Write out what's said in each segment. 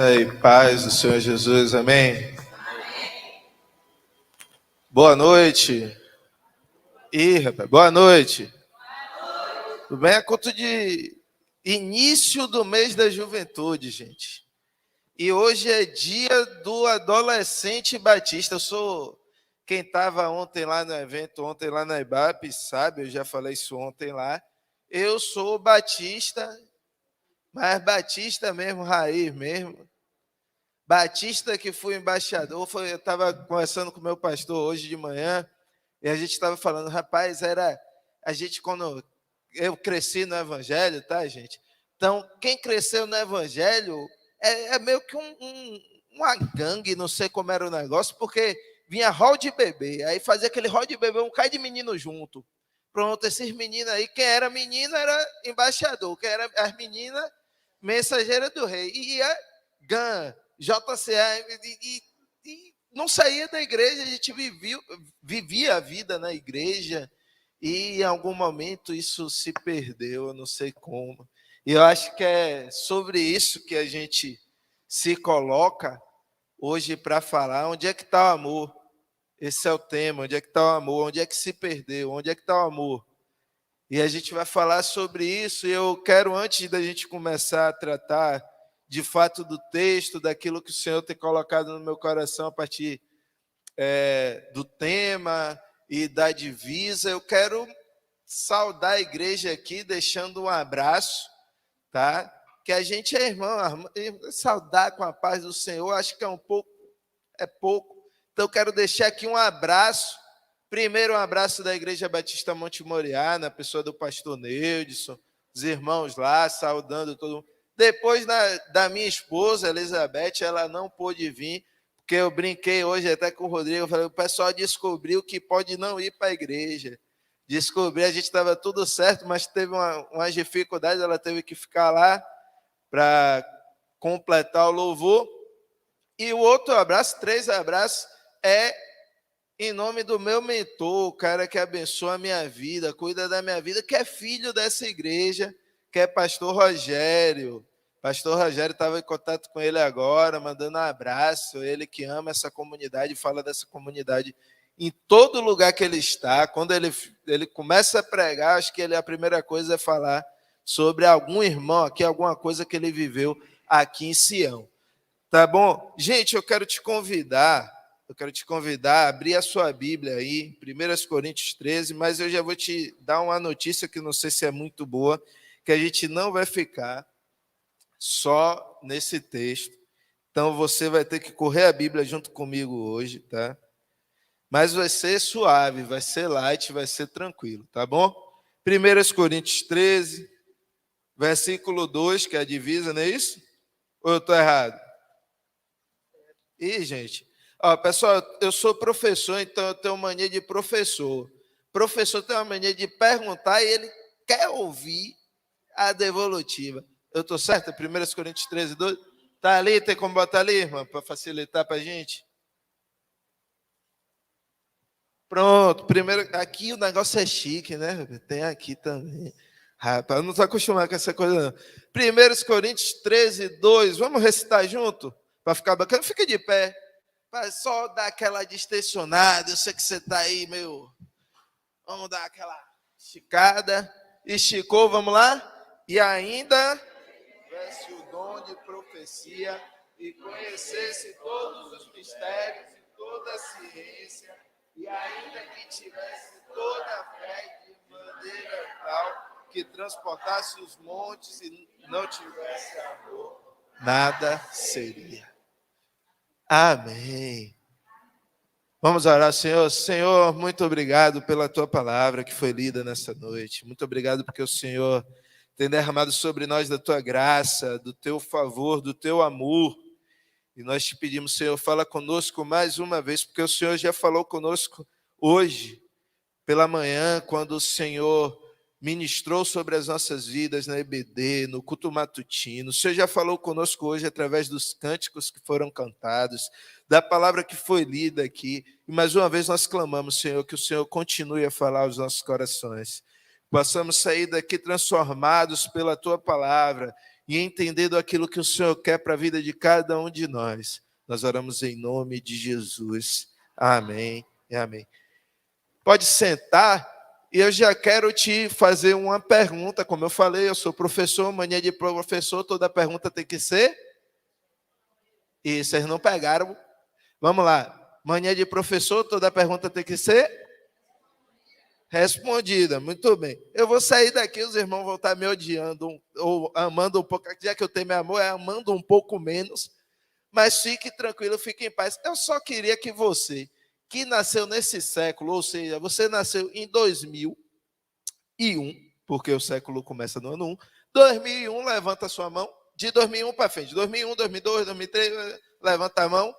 E paz do Senhor Jesus, amém? Boa noite. Rapaz, boa noite. Tudo bem? É culto de início do mês da juventude, gente. E hoje é dia do adolescente batista. Quem estava ontem lá no evento, ontem lá na IBAP, sabe, eu já falei isso ontem lá. Eu sou batista, mas batista mesmo, raiz mesmo. Batista que fui embaixador, eu estava conversando com o meu pastor hoje de manhã, e a gente estava falando, rapaz, a gente quando eu cresci no evangelho, tá, gente? Então, quem cresceu no evangelho é meio que uma gangue, não sei como era o negócio, porque vinha rol de bebê, aí fazia aquele rol de bebê, um cara de menino junto. Pronto, esses meninos aí, quem era menino era embaixador, quem era as meninas, mensageira do rei. E ia GAN, JCA, e não saía da igreja, a gente vivia a vida na igreja, e em algum momento isso se perdeu, eu não sei como. E eu acho que é sobre isso que a gente se coloca hoje para falar. Onde é que está o amor? Esse é o tema. Onde é que está o amor? Onde é que se perdeu? Onde é que está o amor? E a gente vai falar sobre isso. E eu quero, antes da gente começar a tratar de fato do texto, daquilo que o Senhor tem colocado no meu coração a partir do tema e da divisa, eu quero saudar a igreja aqui, deixando um abraço, tá? Que a gente é irmão, saudar com a paz do Senhor, acho que é pouco. Então, eu quero deixar aqui um abraço. Primeiro, um abraço da Igreja Batista Monte Moriá, na pessoa do pastor Neudson, os irmãos lá, saudando todo mundo. Depois, da minha esposa, Elizabeth, ela não pôde vir, porque eu brinquei hoje até com o Rodrigo, eu falei, o pessoal descobriu que pode não ir para a igreja. Descobri, a gente estava tudo certo, mas teve umas dificuldades, ela teve que ficar lá para completar o louvor. E o outro abraço, 3 abraços, é em nome do meu mentor, o cara que abençoa a minha vida, cuida da minha vida, que é filho dessa igreja, que é pastor Rogério. Pastor Rogério estava em contato com ele agora, mandando um abraço. Ele que ama essa comunidade, fala dessa comunidade em todo lugar que ele está. Quando ele começa a pregar, acho que a primeira coisa é falar sobre algum irmão aqui, alguma coisa que ele viveu aqui em Sião. Tá bom? Gente, eu quero te convidar a abrir a sua Bíblia aí, 1 Coríntios 13, mas eu já vou te dar uma notícia que não sei se é muito boa, que a gente não vai ficar só nesse texto. Então você vai ter que correr a Bíblia junto comigo hoje, tá? Mas vai ser suave, vai ser light, vai ser tranquilo, tá bom? 1 Coríntios 13, versículo 2, que é a divisa, não é isso? Ou eu estou errado? Gente, pessoal, eu sou professor, então eu tenho mania de professor. Professor tem uma mania de perguntar e ele quer ouvir a devolutiva. Eu estou certo? 1 Coríntios 13, 2. Está ali, tem como botar ali, irmã, para facilitar para a gente? Pronto, primeiro, aqui o negócio é chique, né? Tem aqui também. Rapaz, eu não estou acostumado com essa coisa, não. 1 Coríntios 13, 2. Vamos recitar junto? Para ficar bacana? Fica de pé. Para só dar aquela distensionada. Eu sei que você está aí, meu. Vamos dar aquela esticada. Esticou, vamos lá? E ainda tivesse o dom de profecia e conhecesse todos os mistérios e toda a ciência, e ainda que tivesse toda a fé de maneira tal que transportasse os montes e não tivesse amor, nada seria. Amém. Vamos orar, Senhor. Senhor, muito obrigado pela tua palavra que foi lida nessa noite. Muito obrigado porque o Senhor tem derramado sobre nós da tua graça, do teu favor, do teu amor. E nós te pedimos, Senhor, fala conosco mais uma vez, porque o Senhor já falou conosco hoje, pela manhã, quando o Senhor ministrou sobre as nossas vidas na EBD, no culto matutino. O Senhor já falou conosco hoje através dos cânticos que foram cantados, da palavra que foi lida aqui. E mais uma vez nós clamamos, Senhor, que o Senhor continue a falar aos nossos corações. Possamos sair daqui transformados pela tua palavra e entendendo aquilo que o Senhor quer para a vida de cada um de nós. Nós oramos em nome de Jesus. Amém e amém. Pode sentar, e eu já quero te fazer uma pergunta. Como eu falei, eu sou professor, mania de professor, toda pergunta tem que ser. E vocês não pegaram. Vamos lá. Mania de professor, toda pergunta tem que ser respondida. Muito bem. Eu vou sair daqui, os irmãos vão estar me odiando ou amando um pouco. Já que eu tenho meu amor, é amando um pouco menos. Mas fique tranquilo, fique em paz. Eu só queria que você, que nasceu nesse século, ou seja, você nasceu em 2001, porque o século começa no ano 1. 2001, levanta a sua mão. De 2001 para frente. 2001, 2002, 2003, levanta a mão.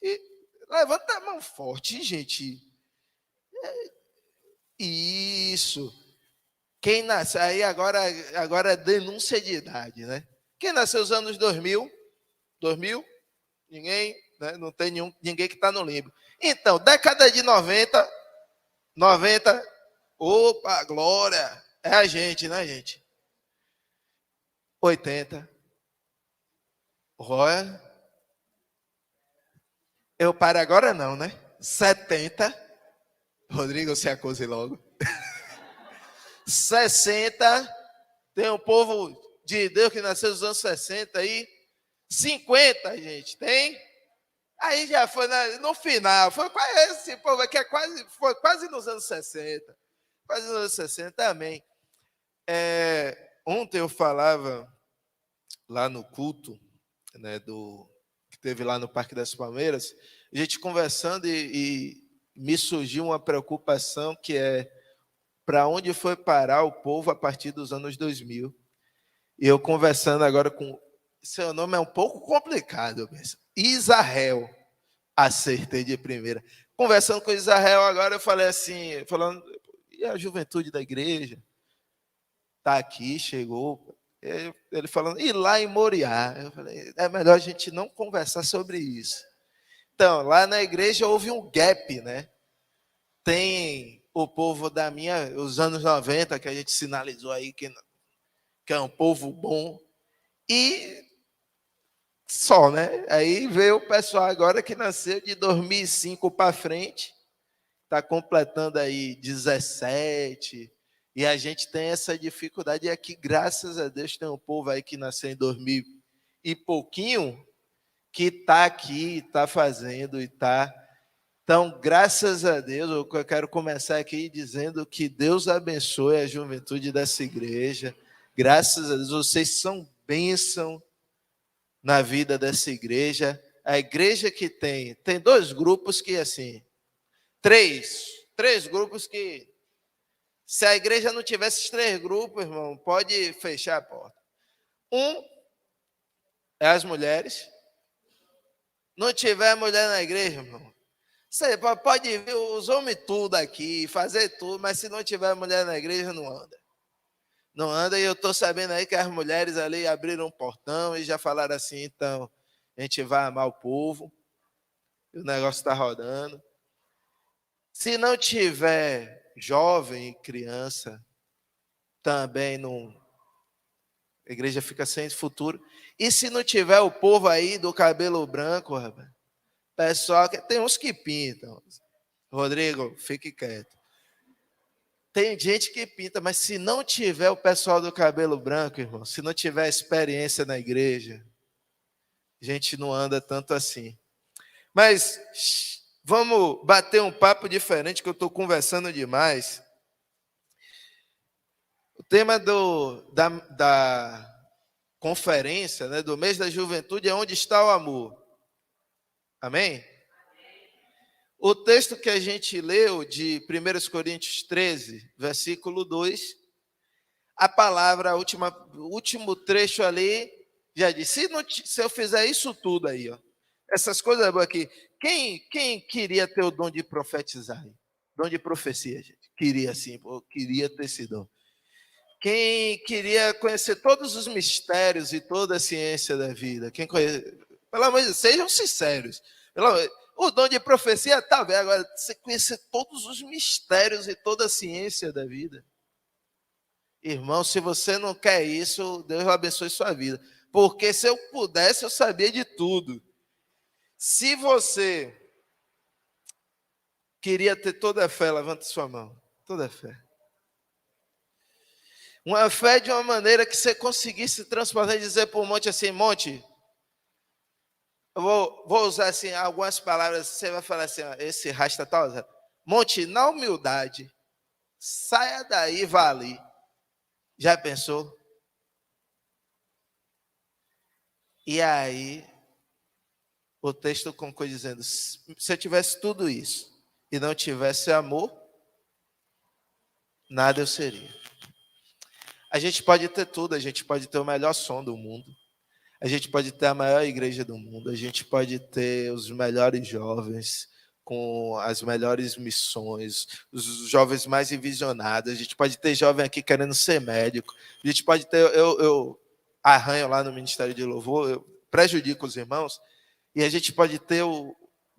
E levanta a mão forte, gente. Isso. Quem nasceu, aí agora é denúncia de idade, né? Quem nasceu nos anos 2000? 2000? Ninguém, né? Não tem ninguém que está no limbo. Então, década de 90, opa, glória, é a gente, né, gente? 80, olha, eu paro agora não, né? 70, Rodrigo, se acuse logo. 60, tem um povo de Deus que nasceu nos anos 60 aí. 50, gente, tem? Aí já foi no final, foi quase esse povo aqui, foi quase nos anos 60. Quase nos anos 60, amém. Ontem eu falava lá no culto, né, que teve lá no Parque das Palmeiras, a gente conversando e me surgiu uma preocupação que é para onde foi parar o povo a partir dos anos 2000. E eu conversando agora com... Seu nome é um pouco complicado, Israel. Acertei de primeira. Conversando com Israel agora, eu falei assim, falando, e a juventude da igreja? Está aqui, chegou. Ele falando, e lá em Moriá? Eu falei, é melhor a gente não conversar sobre isso. Então, lá na igreja houve um gap, né? Tem o povo os anos 90, que a gente sinalizou aí, que é um povo bom, e só, né? Aí veio o pessoal agora que nasceu de 2005 para frente, está completando aí 17, e a gente tem essa dificuldade, e aqui, graças a Deus, tem um povo aí que nasceu em 2000 e pouquinho, que está aqui, está fazendo e está... Então, graças a Deus, eu quero começar aqui dizendo que Deus abençoe a juventude dessa igreja. Graças a Deus, vocês são bênção na vida dessa igreja. A igreja que tem dois grupos que, assim, três grupos que, se a igreja não tivesse esses três grupos, irmão, pode fechar a porta. Um é as mulheres. Não tiver mulher na igreja, irmão, você pode ver os homens tudo aqui, fazer tudo, mas se não tiver mulher na igreja, não anda. Não anda, e eu estou sabendo aí que as mulheres ali abriram um portão e já falaram assim, então, a gente vai amar o povo, e o negócio está rodando. Se não tiver jovem e criança, também não, a igreja fica sem futuro. E se não tiver o povo aí do cabelo branco, rapaz, pessoal, tem uns que pintam. Rodrigo, fique quieto. Tem gente que pinta, mas se não tiver o pessoal do cabelo branco, irmão, se não tiver experiência na igreja, a gente não anda tanto assim. Mas vamos bater um papo diferente, que eu estou conversando demais. O tema da conferência, né, do mês da juventude, é onde está o amor. Amém? O texto que a gente leu de 1 Coríntios 13, versículo 2, a palavra, o último trecho ali, já disse, se eu fizer isso tudo aí, ó, essas coisas aqui, quem queria ter o dom de profetizar? Dom de profecia, gente? Queria sim, queria ter esse dom. Quem queria conhecer todos os mistérios e toda a ciência da vida? Quem conhece? Pelo amor de Deus, sejam sinceros. O dom de profecia está bem, agora você conhecer todos os mistérios e toda a ciência da vida. Irmão, se você não quer isso, Deus abençoe sua vida. Porque se eu pudesse, eu sabia de tudo. Se você queria ter toda a fé, levante sua mão. Toda a fé. Uma fé de uma maneira que você conseguisse transportar e dizer para o monte assim, monte, eu vou usar assim algumas palavras, você vai falar assim, ó, esse rasta tá usando. Monte, na humildade, saia daí e vá ali. Já pensou? E aí, o texto conclui dizendo, se eu tivesse tudo isso e não tivesse amor, nada eu seria. A gente pode ter tudo, a gente pode ter o melhor som do mundo, a gente pode ter a maior igreja do mundo, a gente pode ter os melhores jovens com as melhores missões, os jovens mais visionados, a gente pode ter jovem aqui querendo ser médico, a gente pode ter, eu arranho lá no Ministério de Louvor, eu prejudico os irmãos, e a gente pode ter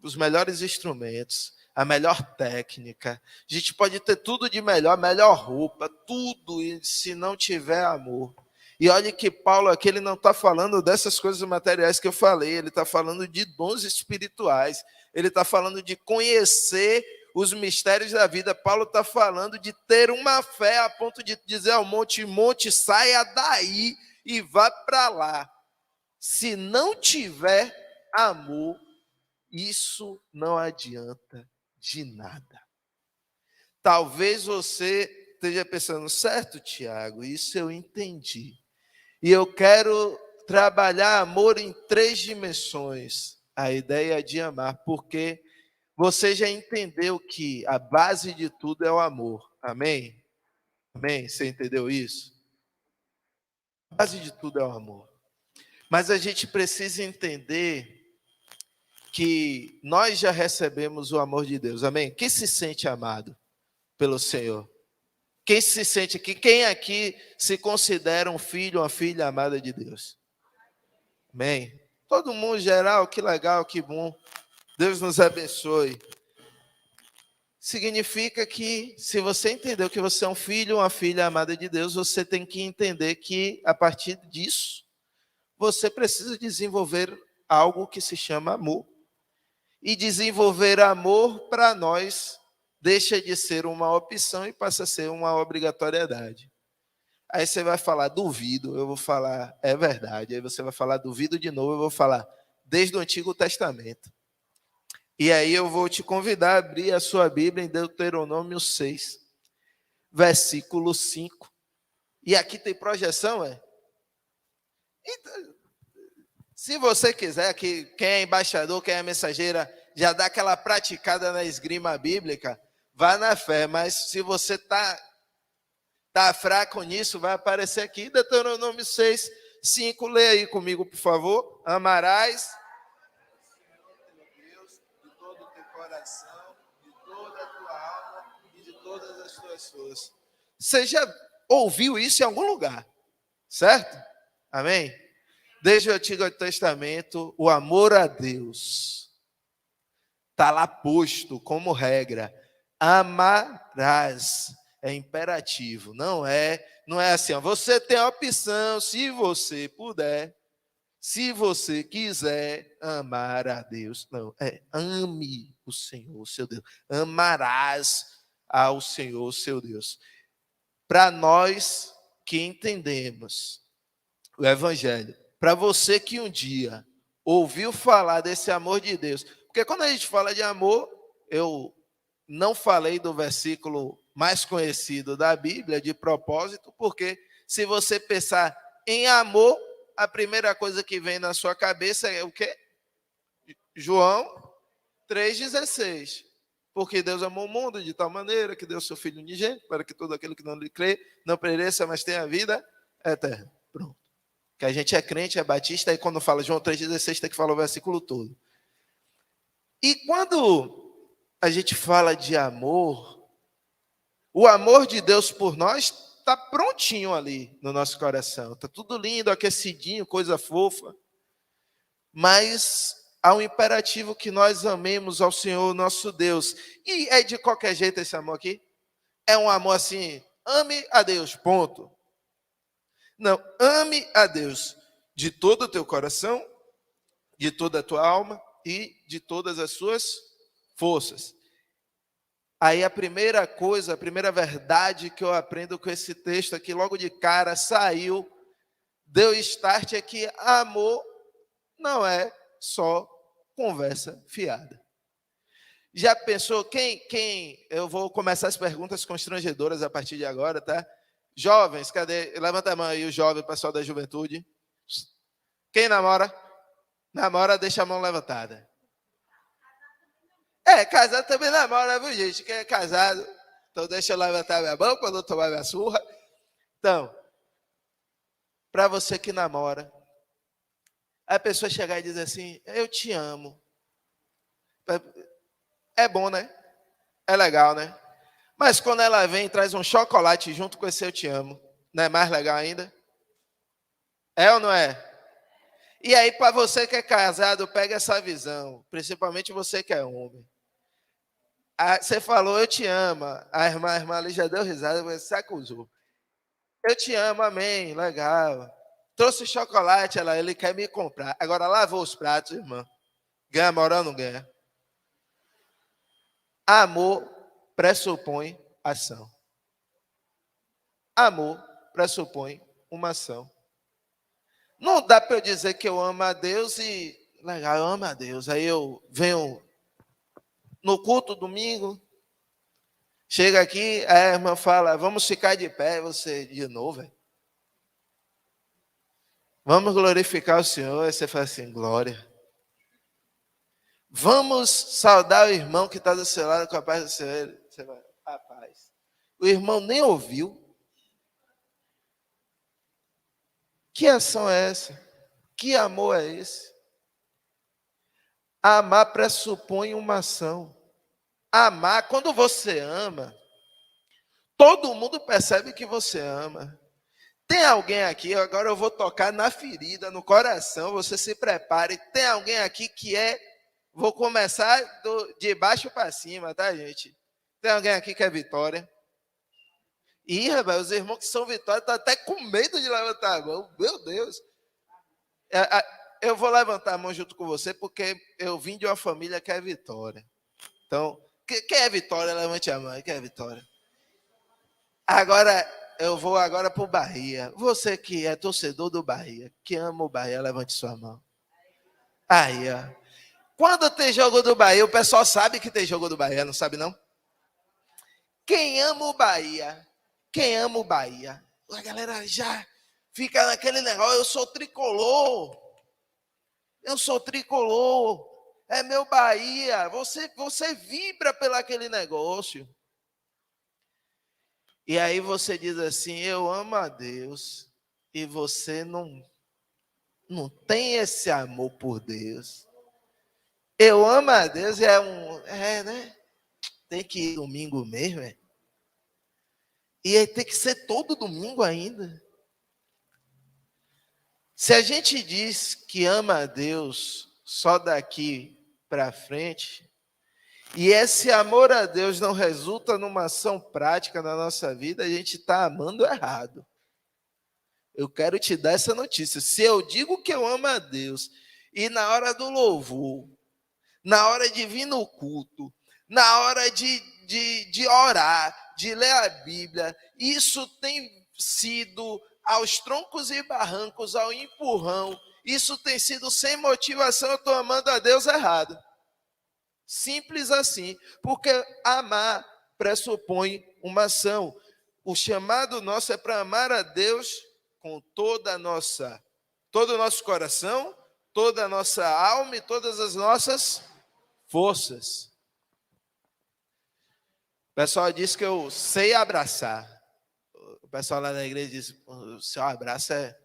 os melhores instrumentos, a melhor técnica, a gente pode ter tudo de melhor, a melhor roupa, tudo, e se não tiver amor. E olha que Paulo aqui, ele não está falando dessas coisas materiais que eu falei, ele está falando de dons espirituais, ele está falando de conhecer os mistérios da vida. Paulo está falando de ter uma fé a ponto de dizer ao monte, monte, saia daí e vá para lá. Se não tiver amor, isso não adianta de nada. Talvez você esteja pensando, certo, Tiago, isso eu entendi. E eu quero trabalhar amor em 3 dimensões. A ideia de amar, porque você já entendeu que a base de tudo é o amor. Amém? Amém? Você entendeu isso? A base de tudo é o amor. Mas a gente precisa entender que nós já recebemos o amor de Deus. Amém? Quem se sente amado pelo Senhor? Quem se sente aqui? Quem aqui se considera um filho, uma filha amada de Deus? Amém? Todo mundo geral, que legal, que bom. Deus nos abençoe. Significa que, se você entendeu que você é um filho, uma filha amada de Deus, você tem que entender que, a partir disso, você precisa desenvolver algo que se chama amor. E desenvolver amor, para nós, deixa de ser uma opção e passa a ser uma obrigatoriedade. Aí você vai falar, duvido, eu vou falar, é verdade. Aí você vai falar, duvido de novo, eu vou falar, desde o Antigo Testamento. E aí eu vou te convidar a abrir a sua Bíblia em Deuteronômio 6, versículo 5. E aqui tem projeção, é? Então, se você quiser, que quem é embaixador, quem é mensageira, já dá aquela praticada na esgrima bíblica, vá na fé. Mas se você está fraco nisso, vai aparecer aqui, Deuteronômio 6, 5. Lê aí comigo, por favor. Amarás de todo o teu coração, de toda a tua alma e de todas as tuas forças. Você já ouviu isso em algum lugar, certo? Amém? Desde o Antigo Testamento, o amor a Deus está lá posto como regra. Amarás é imperativo, não é assim, ó, você tem a opção, se você puder, se você quiser amar a Deus. Não, ame o Senhor, seu Deus. Amarás ao Senhor, seu Deus. Para nós que entendemos o Evangelho, para você que um dia ouviu falar desse amor de Deus, porque quando a gente fala de amor, eu não falei do versículo mais conhecido da Bíblia de propósito, porque se você pensar em amor, a primeira coisa que vem na sua cabeça é o quê? João 3,16. Porque Deus amou o mundo de tal maneira que deu seu Filho unigênito, para que todo aquele que não lhe crê não pereça, mas tenha vida eterna. Pronto. Que a gente é crente, é batista, e quando fala João 3,16 tem que falar o versículo todo. E quando a gente fala de amor, o amor de Deus por nós está prontinho ali no nosso coração. Está tudo lindo, aquecidinho, coisa fofa. Mas há um imperativo que nós amemos ao Senhor nosso Deus. E é de qualquer jeito esse amor aqui? É um amor assim, ame a Deus, ponto. Não, ame a Deus de todo o teu coração, de toda a tua alma e de todas as suas forças. Aí a primeira coisa, a primeira verdade que eu aprendo com esse texto aqui, logo de cara, saiu, deu start, é que amor não é só conversa fiada. Já pensou, eu vou começar as perguntas constrangedoras a partir de agora, tá? Jovens, cadê? Levanta a mão aí, o jovem, pessoal da juventude. Quem namora? Namora, deixa a mão levantada. Casado também namora, viu, gente? Quem é casado, então deixa eu levantar minha mão quando eu tomar minha surra. Então, para você que namora, a pessoa chegar e dizer assim, eu te amo. É bom, né? É legal, né? Mas quando ela vem e traz um chocolate junto com esse eu te amo, não é mais legal ainda? É ou não é? E aí, para você que é casado, pega essa visão, principalmente você que é homem. Você falou, eu te amo. A irmã ali já deu risada, mas se acusou. Eu te amo, amém, legal. Trouxe chocolate, ele quer me comprar. Agora lavou os pratos, irmã. Ganha moral ou não ganha? Amor pressupõe ação. Amor pressupõe uma ação. Não dá para eu dizer que eu amo a Deus e, legal, eu amo a Deus. Aí eu venho no culto domingo, chega aqui, a irmã fala, vamos ficar de pé, você de novo, velho. Vamos glorificar o Senhor. Aí você fala assim, glória. Vamos saudar o irmão que está do seu lado com a paz do Senhor. Você vai, a paz. O irmão nem ouviu. Que ação é essa? Que amor é esse? Amar pressupõe uma ação. Amar, quando você ama, todo mundo percebe que você ama. Tem alguém aqui, agora eu vou tocar na ferida, no coração, você se prepare. Tem alguém aqui que vou começar de baixo para cima, tá, gente? Tem alguém aqui que é Vitória? Ih, rapaz, os irmãos que são Vitória estão até com medo de levantar a mão. Meu Deus. Eu vou levantar a mão junto com você, porque eu vim de uma família que é Vitória. Então, quem é Vitória? Levante a mão. Quem é Vitória? Agora, eu vou agora para o Bahia. Você que é torcedor do Bahia, que ama o Bahia, levante sua mão. Aí, ó. Quando tem jogo do Bahia, o pessoal sabe que tem jogo do Bahia, não sabe não? Quem ama o Bahia, a galera já fica naquele negócio, eu sou tricolor, é meu Bahia, você vibra pelo aquele negócio. E aí você diz assim, eu amo a Deus, e você não tem esse amor por Deus. Eu amo a Deus, né? Tem que ir domingo mesmo, é? E aí tem que ser todo domingo ainda. Se a gente diz que ama a Deus só daqui para frente, e esse amor a Deus não resulta numa ação prática na nossa vida, a gente está amando errado. Eu quero te dar essa notícia. Se eu digo que eu amo a Deus, e na hora do louvor, na hora de vir no culto, na hora de orar, de ler a Bíblia, isso tem sido aos troncos e barrancos, ao empurrão, isso tem sido sem motivação, eu estou amando a Deus errado. Simples assim, porque amar pressupõe uma ação. O chamado nosso é para amar a Deus com todo o nosso coração, toda a nossa alma e todas as nossas forças. O pessoal diz que eu sei abraçar. O pessoal lá na igreja diz, o seu abraço é...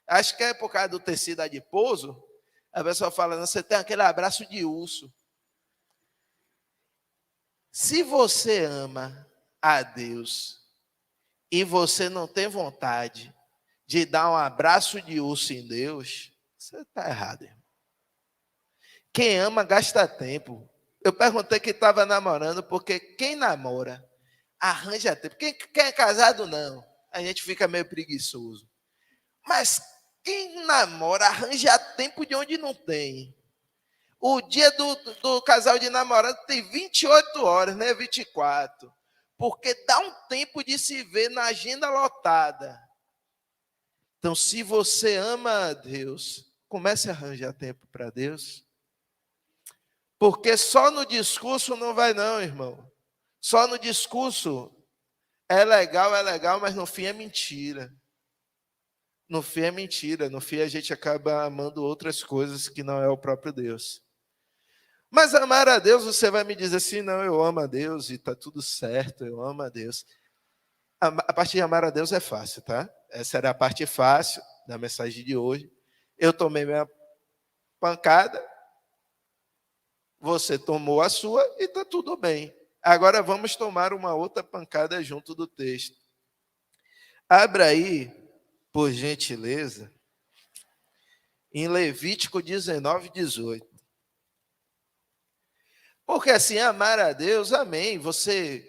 Acho que é por causa do tecido adiposo. A pessoa fala, não, você tem aquele abraço de urso. Se você ama a Deus e você não tem vontade de dar um abraço de urso em Deus, você está errado, irmão. Quem ama gasta tempo. Eu perguntei quem estava namorando, porque quem namora arranja tempo. Quem é casado, não. A gente fica meio preguiçoso. Mas quem namora arranja tempo de onde não tem. O dia do casal de namorado tem 28 horas, né? 24. Porque dá um tempo de se ver na agenda lotada. Então, se você ama a Deus, comece a arranjar tempo para Deus. Porque só no discurso não vai não, irmão. Só no discurso é legal, mas no fim é mentira. No fim é mentira. No fim a gente acaba amando outras coisas que não é o próprio Deus. Mas amar a Deus, você vai me dizer assim, não, eu amo a Deus e está tudo certo, eu amo a Deus. A parte de amar a Deus é fácil, tá? Essa era a parte fácil da mensagem de hoje. Eu tomei minha pancada, você tomou a sua e está tudo bem. Agora vamos tomar uma outra pancada junto do texto. Abra aí, por gentileza, em Levítico 19, 18. Porque assim, amar a Deus, amém. Você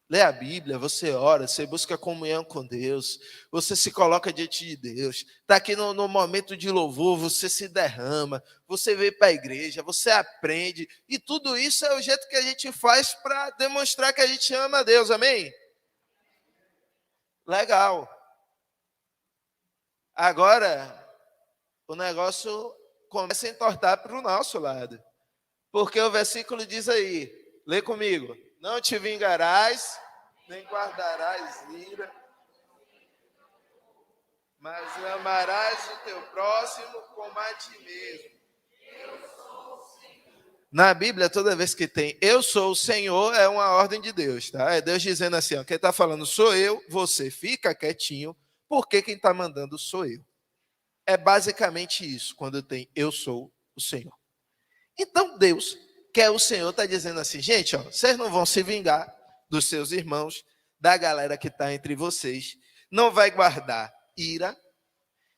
lê a Bíblia, você ora, você busca comunhão com Deus, você se coloca diante de Deus. Está aqui no momento de louvor, você se derrama, você vem para a igreja, você aprende. E tudo isso é o jeito que a gente faz para demonstrar que a gente ama a Deus, amém? Legal. Agora, o negócio começa a entortar para o nosso lado. Porque o versículo diz aí, lê comigo, não te vingarás, nem guardarás ira, mas amarás o teu próximo como a ti mesmo. Na Bíblia, toda vez que tem eu sou o Senhor, é uma ordem de Deus, tá? É Deus dizendo assim, ó, quem está falando sou eu, você fica quietinho, porque quem está mandando sou eu. É basicamente isso, quando tem eu sou o Senhor. Então Deus, que é o Senhor, está dizendo assim, gente, ó, vocês não vão se vingar dos seus irmãos, da galera que está entre vocês, não vai guardar ira.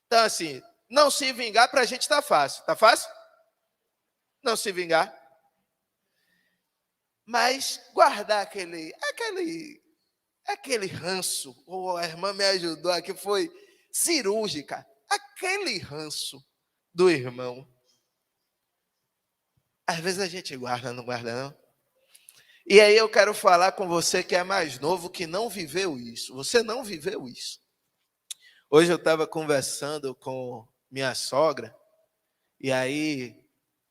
Então assim, não se vingar para a gente está fácil. Está fácil? Não se vingar. Mas guardar aquele ranço, ou a irmã me ajudou aqui, foi cirúrgica, aquele ranço do irmão. Às vezes a gente guarda, não guarda não? E aí eu quero falar com você que é mais novo, que não viveu isso. Você não viveu isso. Hoje eu estava conversando com minha sogra, e aí,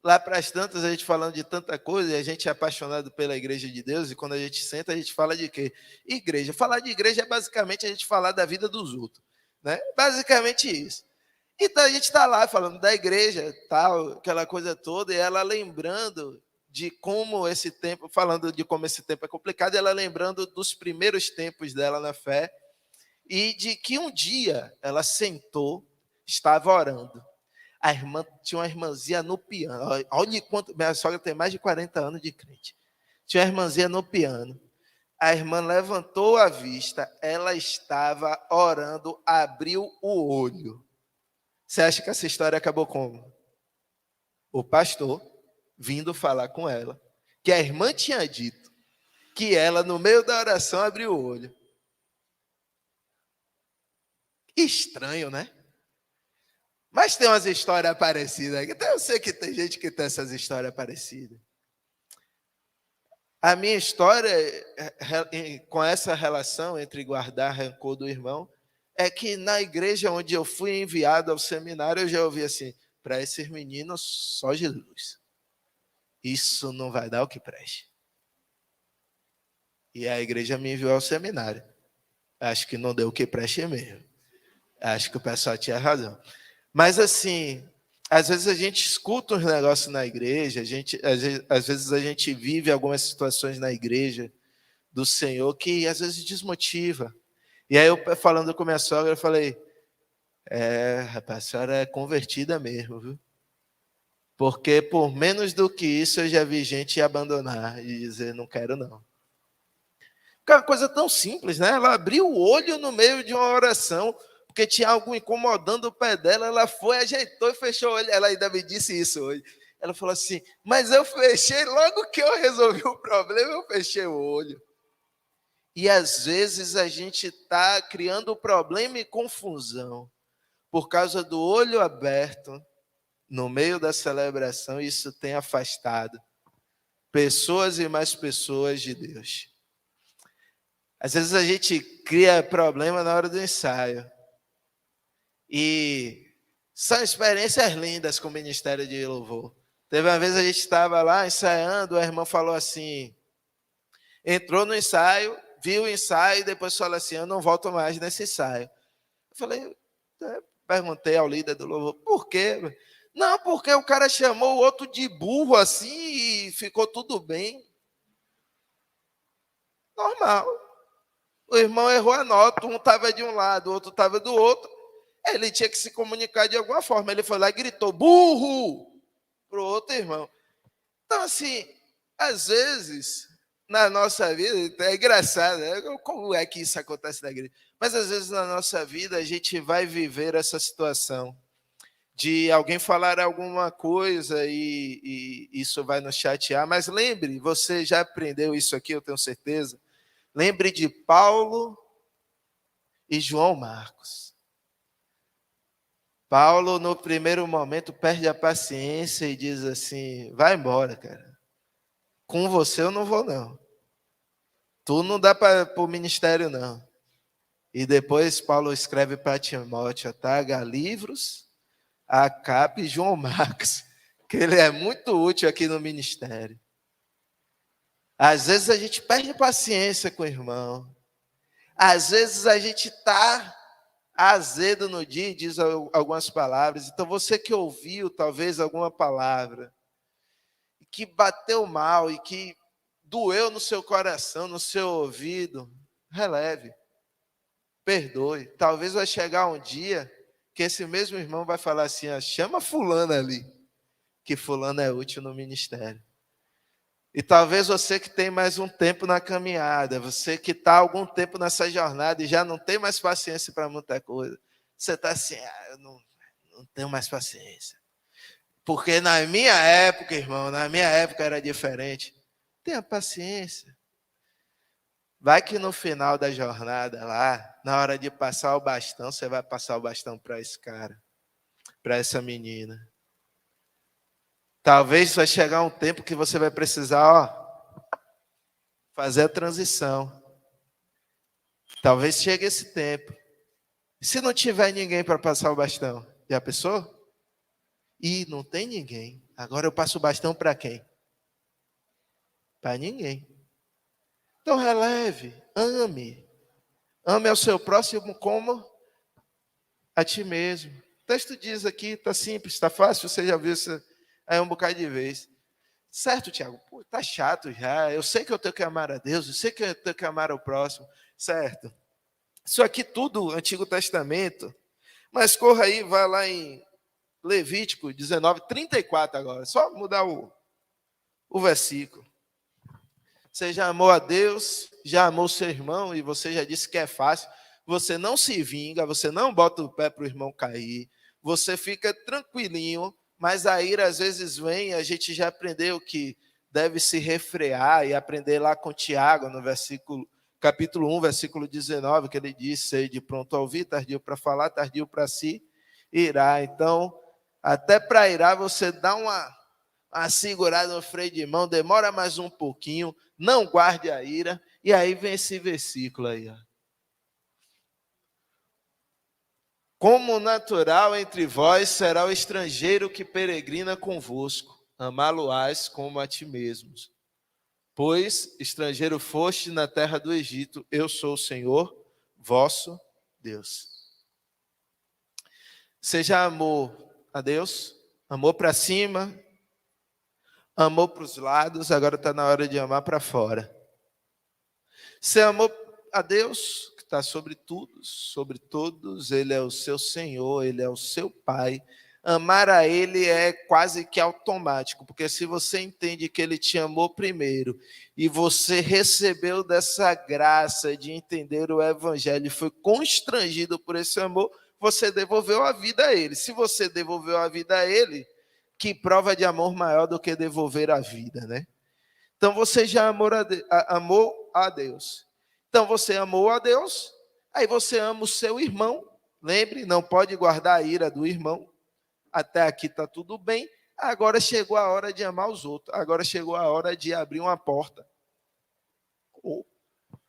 lá para as tantas, a gente falando de tanta coisa, e a gente é apaixonado pela igreja de Deus, e quando a gente senta, a gente fala de quê? Igreja. Falar de igreja é basicamente a gente falar da vida dos outros, né? Basicamente isso. Então a gente está lá falando da igreja, tal, aquela coisa toda, e ela lembrando de como esse tempo, falando de como esse tempo é complicado, ela lembrando dos primeiros tempos dela na fé, e de que um dia ela sentou, estava orando. A irmã tinha uma irmãzinha no piano. Olha quanto, minha sogra tem mais de 40 anos de crente. Tinha uma irmãzinha no piano. A irmã levantou a vista, ela estava orando, abriu o olho. Você acha que essa história acabou como? O pastor vindo falar com ela, que a irmã tinha dito que ela, no meio da oração, abriu o olho. Estranho, né? Mas tem umas histórias parecidas. Então eu sei que tem gente que tem essas histórias parecidas. A minha história com essa relação entre guardar rancor do irmão é que na igreja onde eu fui enviado ao seminário, eu já ouvi assim, para esses meninos, só Jesus. Isso não vai dar o que preste. E a igreja me enviou ao seminário. Acho que não deu o que preste mesmo. Acho que o pessoal tinha razão. Mas assim, às vezes a gente escuta uns negócios na igreja, às vezes a gente vive algumas situações na igreja do Senhor que às vezes desmotiva. E aí eu falando com minha sogra, eu falei, rapaz, a senhora é convertida mesmo, viu? Porque por menos do que isso eu já vi gente abandonar e dizer, não quero não. Porque é uma coisa tão simples, né? Ela abriu o olho no meio de uma oração, porque tinha algo incomodando o pé dela, ela foi, ajeitou e fechou o olho. Ela ainda me disse isso hoje. Ela falou assim, mas eu fechei, logo que eu resolvi o problema, eu fechei o olho. E às vezes a gente está criando problema e confusão, por causa do olho aberto, no meio da celebração, isso tem afastado pessoas e mais pessoas de Deus. Às vezes a gente cria problema na hora do ensaio. E são experiências lindas com o Ministério de Louvor. Teve uma vez a gente estava lá ensaiando, a irmã falou assim, entrou no ensaio, viu o ensaio e depois falou assim, eu não volto mais nesse ensaio. Eu falei, perguntei ao líder do louvor, por quê? Não, porque o cara chamou o outro de burro assim e ficou tudo bem. Normal. O irmão errou a nota, um estava de um lado, o outro estava do outro. Ele tinha que se comunicar de alguma forma. Ele foi lá e gritou, burro, para o outro irmão. Então, assim, às vezes, na nossa vida, é engraçado, né? Como é que isso acontece na igreja? Mas, às vezes, na nossa vida, a gente vai viver essa situação de alguém falar alguma coisa e isso vai nos chatear. Mas lembre, você já aprendeu isso aqui, eu tenho certeza. Lembre de Paulo e João Marcos. Paulo, no primeiro momento, perde a paciência e diz assim, vai embora, cara. Com você eu não vou, não. Tu não dá para o ministério, não. E depois Paulo escreve para Timóteo, traga livros, Acabe e João Marcos, que ele é muito útil aqui no ministério. Às vezes a gente perde paciência com o irmão. Às vezes a gente está azedo no dia e diz algumas palavras. Então você que ouviu talvez alguma palavra, que bateu mal e que doeu no seu coração, no seu ouvido, releve, perdoe. Talvez vai chegar um dia que esse mesmo irmão vai falar assim, chama fulano ali, que fulano é útil no ministério. E talvez você que tem mais um tempo na caminhada, você que está há algum tempo nessa jornada e já não tem mais paciência para muita coisa, você está assim, eu não tenho mais paciência. Porque na minha época, irmão, na minha época era diferente. Tenha paciência. Vai que no final da jornada lá, na hora de passar o bastão, você vai passar o bastão para esse cara, para essa menina. Talvez vai chegar um tempo que você vai precisar, fazer a transição. Talvez chegue esse tempo. E se não tiver ninguém para passar o bastão? Já pensou? E não tem ninguém. Agora eu passo o bastão para quem? Para ninguém. Então releve, ame. Ame ao seu próximo como a ti mesmo. O texto diz aqui, está simples, está fácil, você já viu isso aí um bocado de vez. Certo, Tiago? Está chato já. Eu sei que eu tenho que amar a Deus, eu sei que eu tenho que amar ao próximo. Certo. Isso aqui tudo Antigo Testamento. Mas corra aí, vai lá em Levítico 19, 34 agora. Só mudar o versículo. Você já amou a Deus, já amou seu irmão e você já disse que é fácil. Você não se vinga, você não bota o pé para o irmão cair. Você fica tranquilinho, mas a ira às vezes vem, a gente já aprendeu que deve se refrear e aprender lá com Tiago, no capítulo 1, versículo 19, que ele diz, sede pronto a ouvir, tardio para falar, tardio para se irar. Então, até para irar, você dá uma segurada no freio de mão, demora mais um pouquinho, não guarde a ira, e aí vem esse versículo aí. Como natural entre vós será o estrangeiro que peregrina convosco, amá-lo-ás como a ti mesmos. Pois estrangeiro foste na terra do Egito, eu sou o Senhor, vosso Deus. Você já amou a Deus? Amou para cima? Amou para os lados, agora está na hora de amar para fora. Você amou a Deus, que está sobre tudo, sobre todos, Ele é o seu Senhor, Ele é o seu Pai. Amar a Ele é quase que automático, porque se você entende que Ele te amou primeiro, e você recebeu dessa graça de entender o Evangelho, e foi constrangido por esse amor, você devolveu a vida a Ele. Se você devolveu a vida a Ele, que prova de amor maior do que devolver a vida, né? Então você já amou a Deus. Então você amou a Deus, aí você ama o seu irmão Lembre, não pode guardar a ira do irmão. Até aqui está tudo bem. Agora chegou a hora de amar os outros. Agora chegou a hora de abrir uma porta.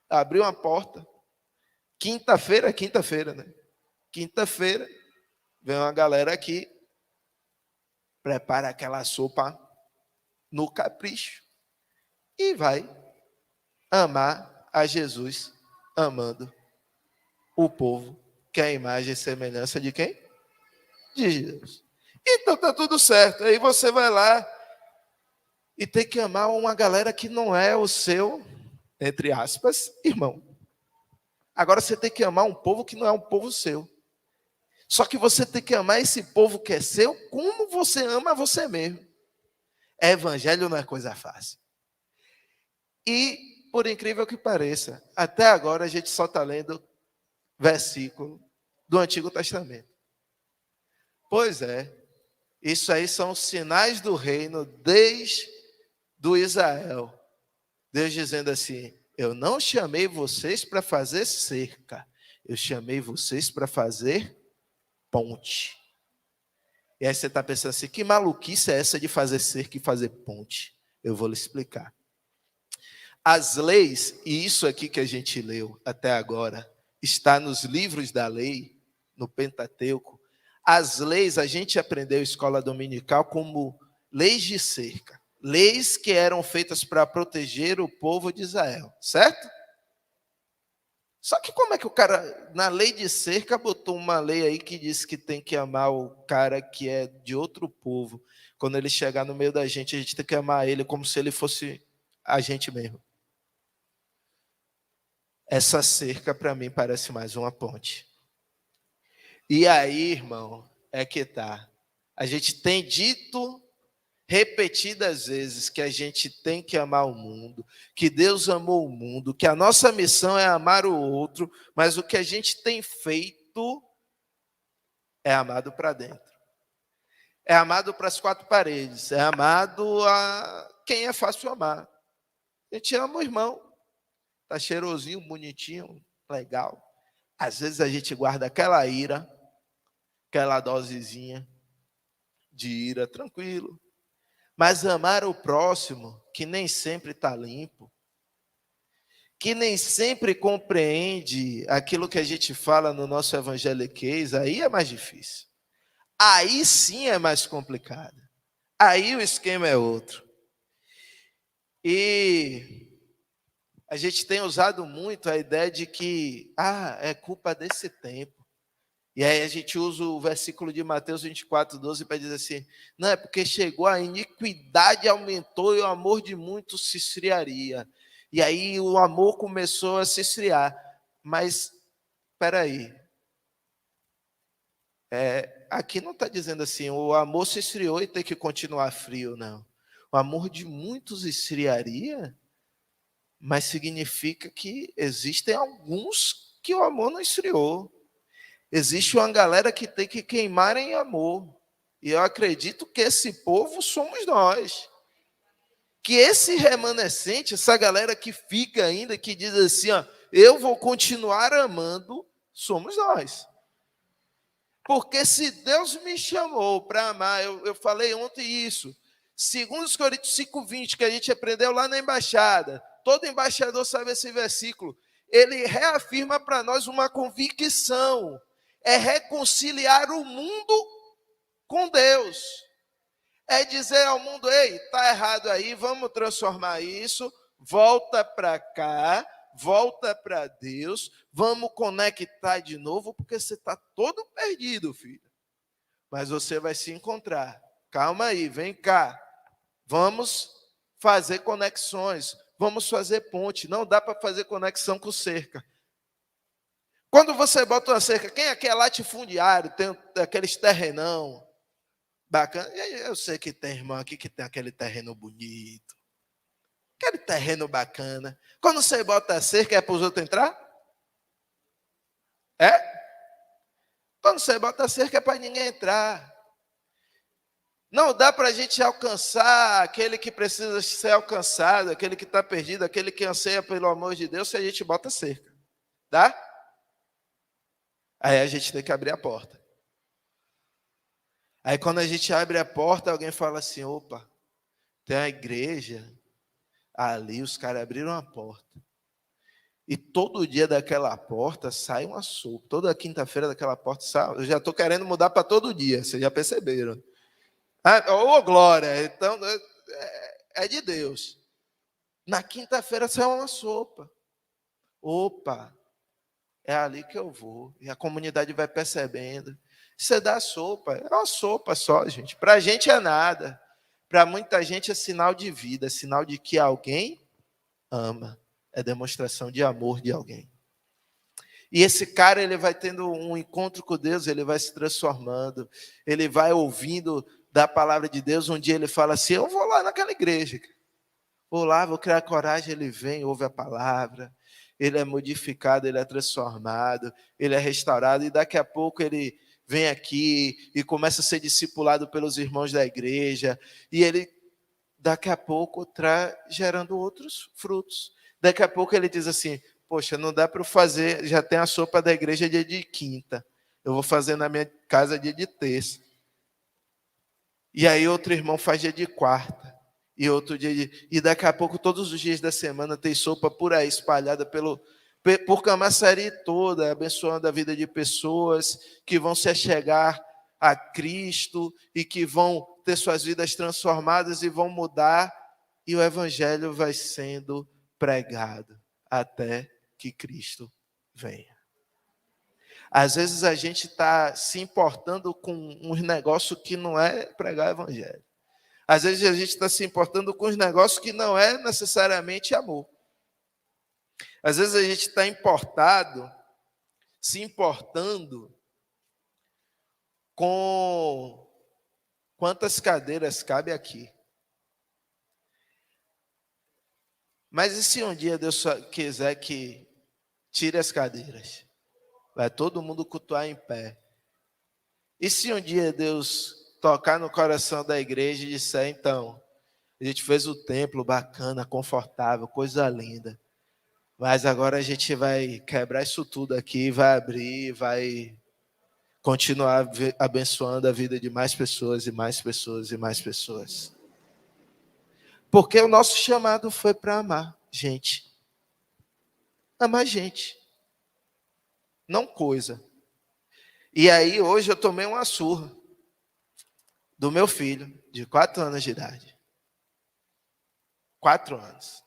Abrir uma porta. Quinta-feira, né? Quinta-feira, vem uma galera aqui, prepara aquela sopa no capricho e vai amar a Jesus, amando o povo, que é a imagem e semelhança de quem? De Deus. Então tá tudo certo. Aí você vai lá e tem que amar uma galera que não é o seu, entre aspas, irmão. Agora você tem que amar um povo que não é um povo seu. Só que você tem que amar esse povo que é seu como você ama você mesmo. Evangelho não é coisa fácil. E, por incrível que pareça, até agora a gente só está lendo versículo do Antigo Testamento. Pois é, isso aí são os sinais do reino desde do Israel. Deus dizendo assim, eu não chamei vocês para fazer cerca, eu chamei vocês para fazer ponte. E aí você está pensando assim, que maluquice é essa de fazer cerca e fazer ponte? Eu vou lhe explicar. As leis, e isso aqui que a gente leu até agora, está nos livros da lei, no Pentateuco. As leis, a gente aprendeu em escola dominical como leis de cerca. Leis que eram feitas para proteger o povo de Israel, certo? Só que como é que o cara, na lei de cerca, botou uma lei aí que diz que tem que amar o cara que é de outro povo. Quando ele chegar no meio da gente, a gente tem que amar ele como se ele fosse a gente mesmo. Essa cerca, para mim, parece mais uma ponte. E aí, irmão, é que tá. A gente tem dito repetidas vezes que a gente tem que amar o mundo, que Deus amou o mundo, que a nossa missão é amar o outro, mas o que a gente tem feito é amado para dentro. É amado para as quatro paredes, é amado a quem é fácil amar. A gente ama o irmão, tá cheirosinho, bonitinho, legal. Às vezes a gente guarda aquela ira, aquela dosezinha de ira, tranquilo. Mas amar o próximo, que nem sempre está limpo, que nem sempre compreende aquilo que a gente fala no nosso evangeliquez, aí é mais difícil. Aí sim é mais complicado. Aí o esquema é outro. E a gente tem usado muito a ideia de que, é culpa desse tempo. E aí a gente usa o versículo de Mateus 24:12 para dizer assim, não, é porque chegou a iniquidade, aumentou e o amor de muitos se esfriaria. E aí o amor começou a se esfriar. Mas, espera aí, aqui não está dizendo assim, o amor se esfriou e tem que continuar frio, não. O amor de muitos esfriaria, mas significa que existem alguns que o amor não esfriou. Existe uma galera que tem que queimar em amor. E eu acredito que esse povo somos nós. Que esse remanescente, essa galera que fica ainda, que diz assim, eu vou continuar amando, somos nós. Porque se Deus me chamou para amar, eu falei ontem isso, segundo os Coríntios 5:20, que a gente aprendeu lá na embaixada, todo embaixador sabe esse versículo, ele reafirma para nós uma convicção, é reconciliar o mundo com Deus. É dizer ao mundo, ei, está errado aí, vamos transformar isso, volta para cá, volta para Deus, vamos conectar de novo, porque você está todo perdido, filho. Mas você vai se encontrar. Calma aí, vem cá. Vamos fazer conexões, vamos fazer ponte. Não dá para fazer conexão com cerca. Quando você bota uma cerca, quem aqui é latifundiário, tem aqueles terrenão bacana? Eu sei que tem irmão aqui que tem aquele terreno bonito, aquele terreno bacana. Quando você bota a cerca, é para os outros entrar? É? Quando você bota a cerca, é para ninguém entrar. Não dá para a gente alcançar aquele que precisa ser alcançado, aquele que está perdido, aquele que anseia pelo amor de Deus, se a gente bota cerca. Dá? Aí a gente tem que abrir a porta. Aí quando a gente abre a porta, alguém fala assim, opa, tem uma igreja ali, os caras abriram a porta. E todo dia daquela porta sai uma sopa. Toda quinta-feira daquela porta sai. Eu já estou querendo mudar para todo dia, vocês já perceberam. Ô, glória, então é de Deus. Na quinta-feira sai uma sopa. Opa, é ali que eu vou. E a comunidade vai percebendo. Você dá sopa, é uma sopa só, gente. Para a gente é nada. Para muita gente é sinal de vida, é sinal de que alguém ama. É demonstração de amor de alguém. E esse cara, ele vai tendo um encontro com Deus, ele vai se transformando, ele vai ouvindo da palavra de Deus. Um dia ele fala assim, eu vou lá naquela igreja. Vou lá, vou criar coragem. Ele vem, ouve a palavra, ele é modificado, ele é transformado, ele é restaurado. E daqui a pouco ele vem aqui e começa a ser discipulado pelos irmãos da igreja. E ele, daqui a pouco, está gerando outros frutos. Daqui a pouco ele diz assim, poxa, não dá para eu fazer, já tem a sopa da igreja dia de quinta. Eu vou fazer na minha casa dia de terça. E aí outro irmão faz dia de quarta. E outro dia e daqui a pouco, todos os dias da semana, tem sopa por aí, espalhada por Camaçari toda, abençoando a vida de pessoas que vão se achegar a Cristo e que vão ter suas vidas transformadas e vão mudar. E o evangelho vai sendo pregado até que Cristo venha. Às vezes a gente está se importando com uns negócios que não é pregar o evangelho. Às vezes a gente está se importando com os negócios que não é necessariamente amor. Às vezes a gente está se importando com quantas cadeiras cabe aqui. Mas e se um dia Deus quiser que tire as cadeiras? Vai todo mundo cultuar em pé. E se um dia Deus tocar no coração da igreja e disser, então, a gente fez o templo bacana, confortável, coisa linda, mas agora a gente vai quebrar isso tudo aqui, vai abrir, vai continuar abençoando a vida de mais pessoas e mais pessoas e mais pessoas. Porque o nosso chamado foi para amar gente. Amar gente. Não coisa. E aí hoje eu tomei uma surra do meu filho, de 4 anos de idade. 4 anos.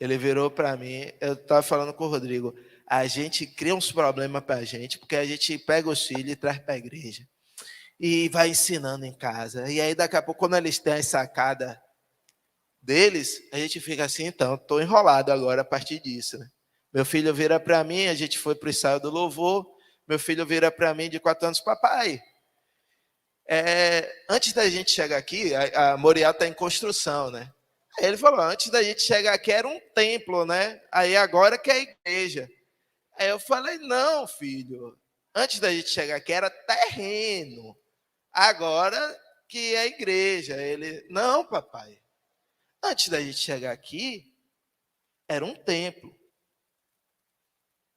Ele virou para mim, eu estava falando com o Rodrigo, a gente cria uns problemas para a gente, porque a gente pega os filhos e traz para a igreja. E vai ensinando em casa. E aí daqui a pouco, quando eles têm a sacada deles, a gente fica assim, então, estou enrolado agora a partir disso. Né? Meu filho vira para mim, a gente foi para o ensaio do louvor, meu filho vira para mim de 4 anos, papai, antes da gente chegar aqui, a Moriá está em construção, né? Aí ele falou, antes da gente chegar aqui era um templo, né? Aí agora que é a igreja. Aí eu falei, não, filho, antes da gente chegar aqui era terreno, agora que é a igreja. Ele, não, papai, antes da gente chegar aqui era um templo.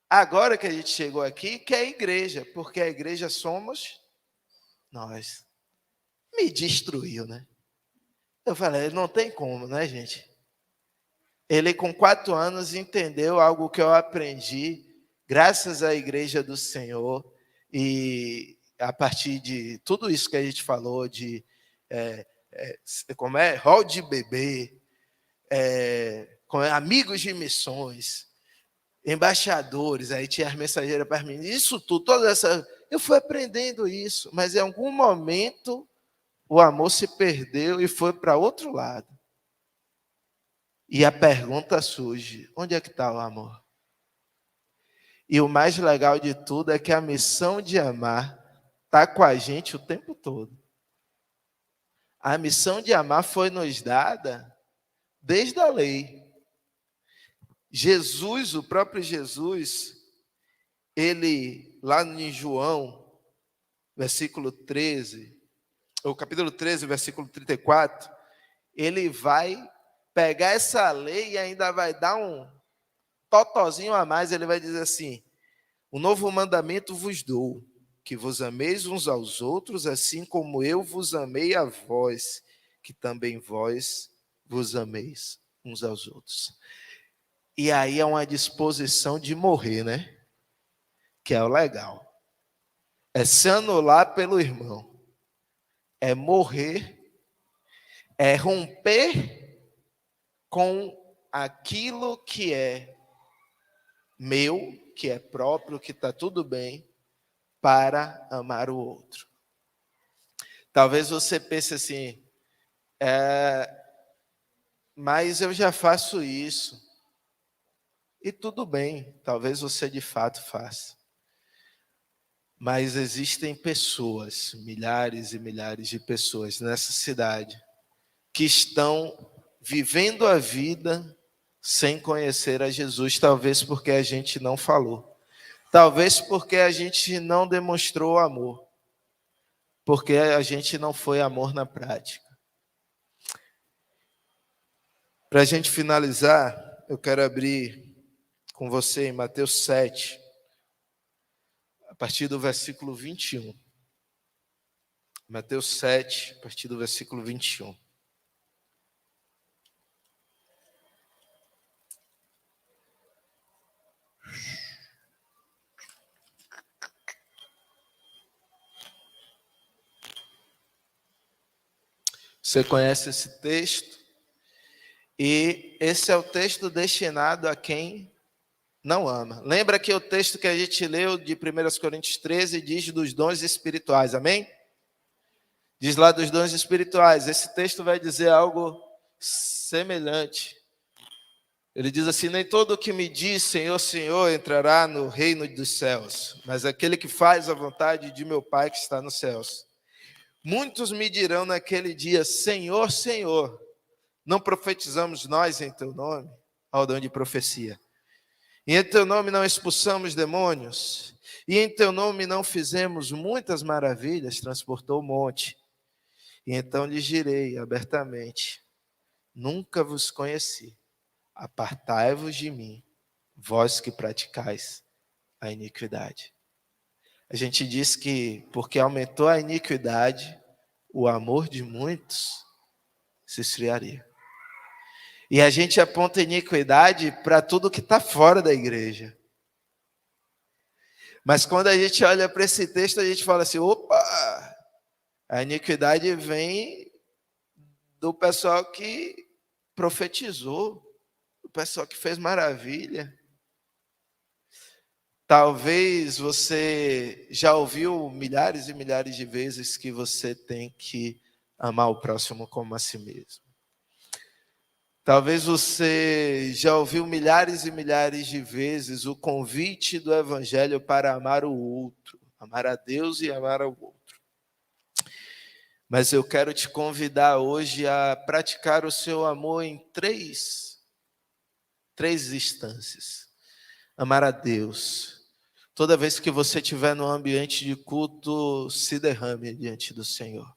Agora que a gente chegou aqui, que é a igreja, porque a igreja somos nós. Me destruiu, né? Eu falei, não tem como, né, gente? Ele, com 4 anos, entendeu algo que eu aprendi, graças à igreja do Senhor, e a partir de tudo isso que a gente falou, de rol de bebê, amigos de missões, embaixadores, aí tinha as mensageiras para mim, isso tudo, toda essa. Eu fui aprendendo isso, mas em algum momento o amor se perdeu e foi para outro lado. E a pergunta surge: onde é que está o amor? E o mais legal de tudo é que a missão de amar está com a gente o tempo todo. A missão de amar foi nos dada desde a lei. Jesus, o próprio Jesus, ele, lá em João, versículo 13, ou capítulo 13, versículo 34, ele vai pegar essa lei e ainda vai dar um totozinho a mais. Ele vai dizer assim: Um novo mandamento vos dou, que vos ameis uns aos outros, assim como eu vos amei a vós, que também vós vos ameis uns aos outros. E aí é uma disposição de morrer, né? Que é o legal. É se anular pelo irmão. É morrer, é romper com aquilo que é meu, que é próprio, que está tudo bem, para amar o outro. Talvez você pense assim, mas eu já faço isso. E tudo bem, talvez você de fato faça. Mas existem pessoas, milhares e milhares de pessoas nessa cidade, que estão vivendo a vida sem conhecer a Jesus, talvez porque a gente não falou, talvez porque a gente não demonstrou amor, porque a gente não foi amor na prática. Para a gente finalizar, eu quero abrir com você em Mateus 7, a partir do versículo 21. Mateus 7, a partir do versículo 21. Você conhece esse texto? E esse é o texto destinado a quem não ama. Lembra que o texto que a gente leu de 1 Coríntios 13 diz dos dons espirituais, amém? Diz lá dos dons espirituais. Esse texto vai dizer algo semelhante. Ele diz assim: nem todo o que me diz Senhor, Senhor entrará no reino dos céus, mas aquele que faz a vontade de meu Pai que está nos céus. Muitos me dirão naquele dia: Senhor, Senhor, não profetizamos nós em teu nome? Ao dom de profecia. E em teu nome não expulsamos demônios? E em teu nome não fizemos muitas maravilhas? Transportou o monte. E então lhes direi abertamente: nunca vos conheci. Apartai-vos de mim, vós que praticais a iniquidade. A gente diz que porque aumentou a iniquidade, o amor de muitos se esfriaria. E a gente aponta iniquidade para tudo que está fora da igreja. Mas quando a gente olha para esse texto, a gente fala assim: opa, a iniquidade vem do pessoal que profetizou, do pessoal que fez maravilha. Talvez você já ouviu milhares e milhares de vezes que você tem que amar o próximo como a si mesmo. Talvez você já ouviu milhares e milhares de vezes o convite do Evangelho para amar o outro, amar a Deus e amar ao outro. Mas eu quero te convidar hoje a praticar o seu amor em três instâncias. Amar a Deus. Toda vez que você estiver no ambiente de culto, se derrame diante do Senhor.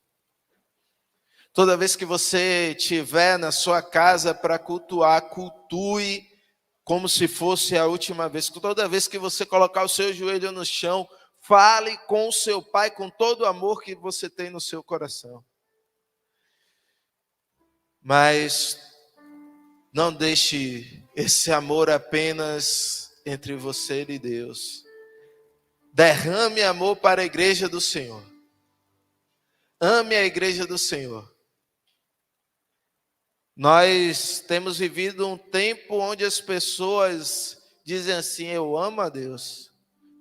Toda vez que você estiver na sua casa para cultuar, cultue como se fosse a última vez. Toda vez que você colocar o seu joelho no chão, fale com o seu Pai com todo o amor que você tem no seu coração. Mas não deixe esse amor apenas entre você e Deus. Derrame amor para a igreja do Senhor. Ame a igreja do Senhor. Nós temos vivido um tempo onde as pessoas dizem assim: eu amo a Deus,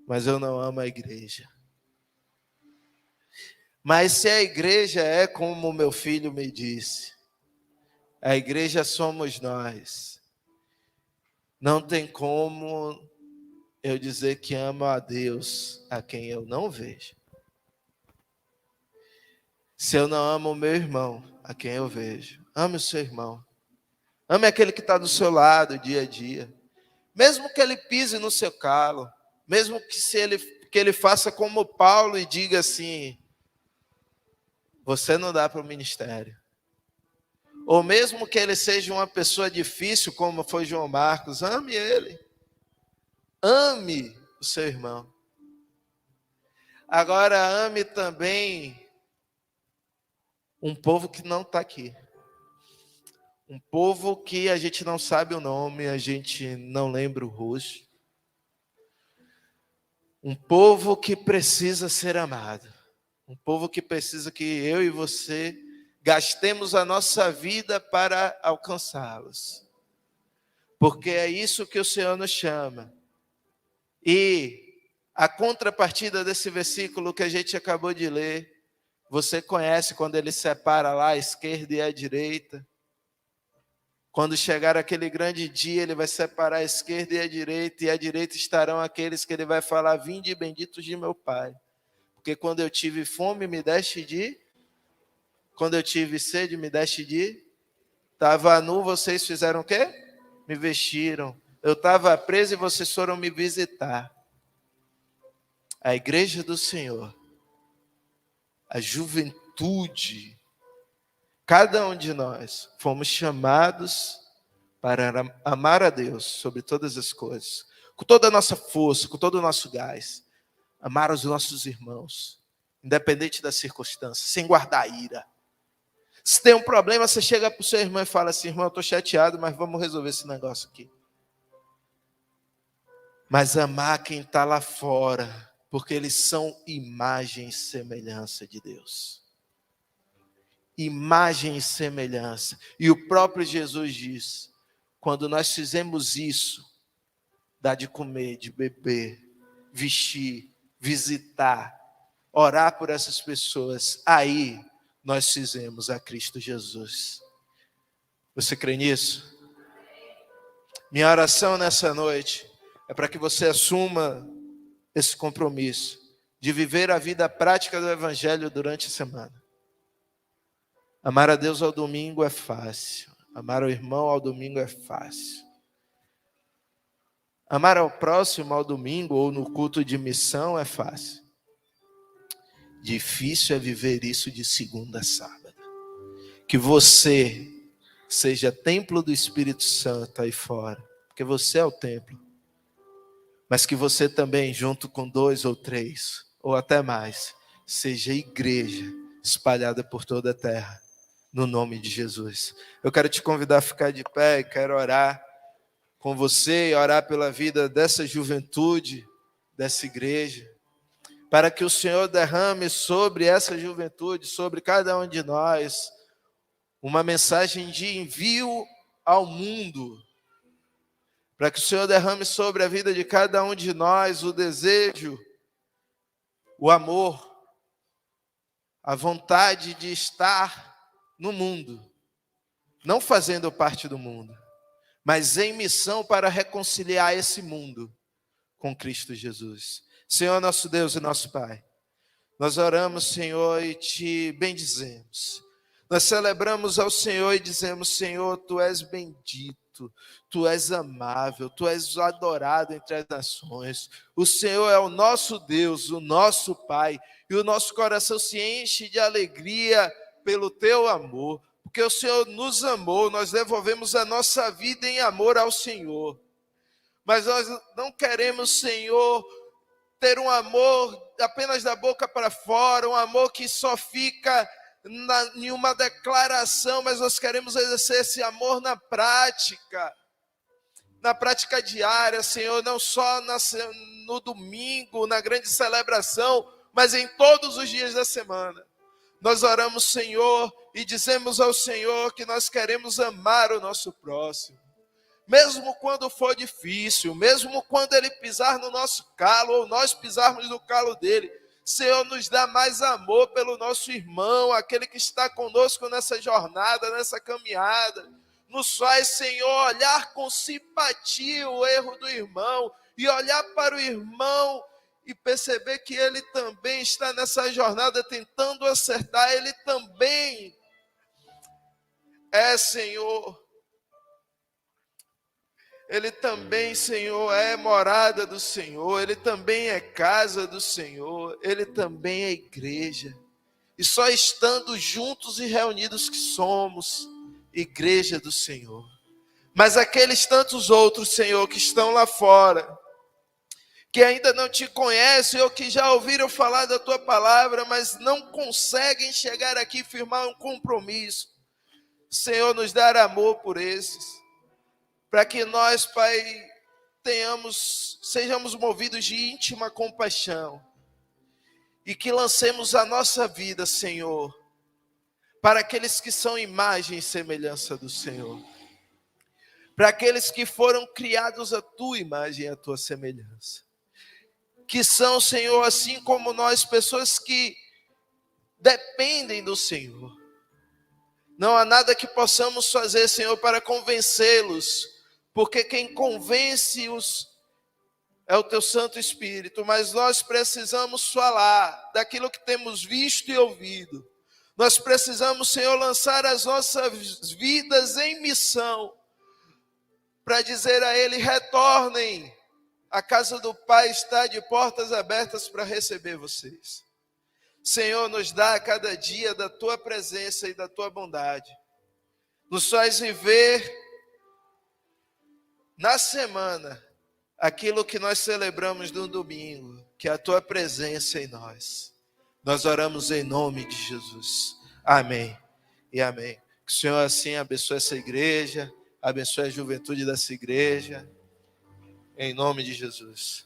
mas eu não amo a igreja. Mas se a igreja é como meu filho me disse, a igreja somos nós. Não tem como eu dizer que amo a Deus a quem eu não vejo. Se eu não amo o meu irmão, a quem eu vejo. Ame o seu irmão. Ame aquele que está do seu lado dia a dia. Mesmo que ele pise no seu calo. Mesmo que ele faça como Paulo e diga assim: você não dá para o ministério. Ou mesmo que ele seja uma pessoa difícil, como foi João Marcos, ame ele. Ame o seu irmão. Agora ame também um povo que não está aqui. Um povo que a gente não sabe o nome, a gente não lembra o rosto. Um povo que precisa ser amado. Um povo que precisa que eu e você gastemos a nossa vida para alcançá-los. Porque é isso que o Senhor nos chama. E a contrapartida desse versículo que a gente acabou de ler, você conhece quando ele separa lá a esquerda e a direita. Quando chegar aquele grande dia, ele vai separar a esquerda e a direita estarão aqueles que ele vai falar: vinde benditos de meu Pai. Porque quando eu tive fome, me deste de... Quando eu tive sede, me deste de... Estava nu, vocês fizeram o quê? Me vestiram. Eu estava preso e vocês foram me visitar. A igreja do Senhor, a juventude, cada um de nós fomos chamados para amar a Deus sobre todas as coisas, com toda a nossa força, com todo o nosso gás, amar os nossos irmãos, independente da circunstância, sem guardar ira. Se tem um problema, você chega para o seu irmão e fala assim: irmão, eu estou chateado, mas vamos resolver esse negócio aqui. Mas amar quem está lá fora, porque eles são imagem e semelhança de Deus. Imagem e semelhança. E o próprio Jesus diz: quando nós fizemos isso, dar de comer, de beber, vestir, visitar, orar por essas pessoas, aí nós fizemos a Cristo Jesus. Você crê nisso? Minha oração nessa noite é para que você assuma esse compromisso de viver a vida prática do Evangelho durante a semana. Amar a Deus ao domingo é fácil. Amar o irmão ao domingo é fácil. Amar ao próximo ao domingo ou no culto de missão é fácil. Difícil é viver isso de segunda a sábado. Que você seja templo do Espírito Santo aí fora, porque você é o templo. Mas que você também, junto com 2 ou 3, ou até mais, seja igreja espalhada por toda a terra, no nome de Jesus. Eu quero te convidar a ficar de pé e quero orar com você e orar pela vida dessa juventude, dessa igreja, para que o Senhor derrame sobre essa juventude, sobre cada um de nós, uma mensagem de envio ao mundo, para que o Senhor derrame sobre a vida de cada um de nós o desejo, o amor, a vontade de estar no mundo, não fazendo parte do mundo, mas em missão para reconciliar esse mundo com Cristo Jesus. Senhor, nosso Deus e nosso Pai, nós oramos, Senhor, e te bendizemos. Nós celebramos ao Senhor e dizemos: Senhor, Tu és bendito, Tu és amável, Tu és adorado entre as nações. O Senhor é o nosso Deus, o nosso Pai, e o nosso coração se enche de alegria pelo Teu amor, porque o Senhor nos amou, nós devolvemos a nossa vida em amor ao Senhor. Mas nós não queremos, Senhor, ter um amor apenas da boca para fora, um amor que só fica em uma declaração, mas nós queremos exercer esse amor na prática diária, Senhor, não só no domingo, na grande celebração, mas em todos os dias da semana. Nós oramos, Senhor, e dizemos ao Senhor que nós queremos amar o nosso próximo. Mesmo quando for difícil, mesmo quando ele pisar no nosso calo, ou nós pisarmos no calo dele, Senhor, nos dá mais amor pelo nosso irmão, aquele que está conosco nessa jornada, nessa caminhada. Nos faz, Senhor, olhar com simpatia o erro do irmão, e olhar para o irmão e perceber que ele também está nessa jornada tentando acertar, ele também é, Senhor, ele também, Senhor, é morada do Senhor, ele também é casa do Senhor, ele também é igreja. E só estando juntos e reunidos que somos igreja do Senhor. Mas aqueles tantos outros, Senhor, que estão lá fora, que ainda não te conhecem ou que já ouviram falar da tua palavra, mas não conseguem chegar aqui e firmar um compromisso. Senhor, nos dar amor por esses, para que nós, Pai, sejamos movidos de íntima compaixão e que lancemos a nossa vida, Senhor, para aqueles que são imagem e semelhança do Senhor, para aqueles que foram criados à tua imagem e à tua semelhança, que são, Senhor, assim como nós, pessoas que dependem do Senhor. Não há nada que possamos fazer, Senhor, para convencê-los, porque quem convence-os é o teu Santo Espírito, mas nós precisamos falar daquilo que temos visto e ouvido. Nós precisamos, Senhor, lançar as nossas vidas em missão, para dizer a Ele: retornem, a casa do Pai está de portas abertas para receber vocês. Senhor, nos dá a cada dia da tua presença e da tua bondade. Nos faz viver na semana aquilo que nós celebramos no domingo, que é a tua presença em nós. Nós oramos em nome de Jesus. Amém e amém. Que o Senhor assim abençoe essa igreja, abençoe a juventude dessa igreja, em nome de Jesus.